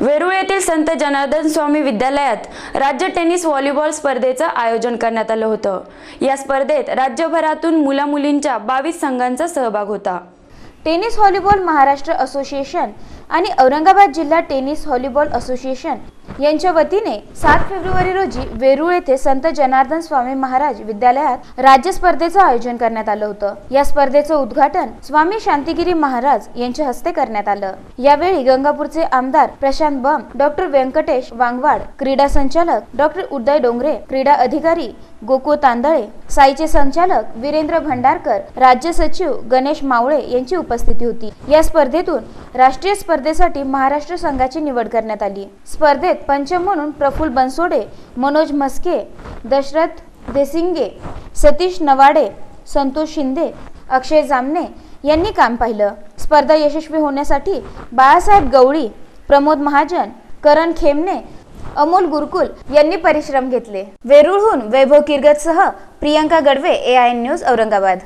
वेरूळ येथील संत जनार्दन स्वामी विद्यालयात राज्य टेनिस व्हॉलीबॉल स्पर्धेचं आयोजन करण्यात आलं होतं। या स्पर्धेत राज्यभरातून मुला-मुलींच्या 22 संघांचा सहभाग होता। टेनिस व्हॉलीबॉल महाराष्ट्र असोसिएशन आणि औरंगाबाद जिल्हा टेनिस व्हॉलीबॉल असोसिएशन यांच्या वतीने 7 फेब्रुवारी रोजी वेरूळ येथे संत जनार्दन स्वामी महाराज विद्यालयात राज्य स्पर्धेचं आयोजन करण्यात आलं होतं। या स्पर्धेचं उद्घाटन स्वामी शांतिगिरी महाराज यांच्या हस्ते करण्यात आलं। यावेळी गंगापूरचे आमदार प्रशांत बम, डॉक्टर व्यंकटेश वांगवाड, क्रीडा संचालक डॉक्टर उदय डोंगरे, क्रीडा अधिकारी गोकुळ तांदळे, साईचे संचालक वीरेंद्र भंडारकर, राज्य सचिव गणेश मावळे यांची उपस्थिती होती। या स्पर्धेतून राष्ट्रीय स्पर्धेसाठी महाराष्ट्र संघाची निवड करण्यात आली। स्पर्धेत पंच म्हणून प्रफुल्ल बनसोडे, मनोज मस्के, दशरथ देसिंगे, सतीश नवाडे, संतोष शिंदे, अक्षय जामने यांनी काम पाहिलं। स्पर्धा यशस्वी होण्यासाठी बाळासाहेब गवळी, प्रमोद महाजन, करण खेमने, अमोल गुरुकुल यांनी परिश्रम घेतले। वेरूळहून वैभव किरगतसह प्रियंका गडवे, AIN न्यूज, औरंगाबाद।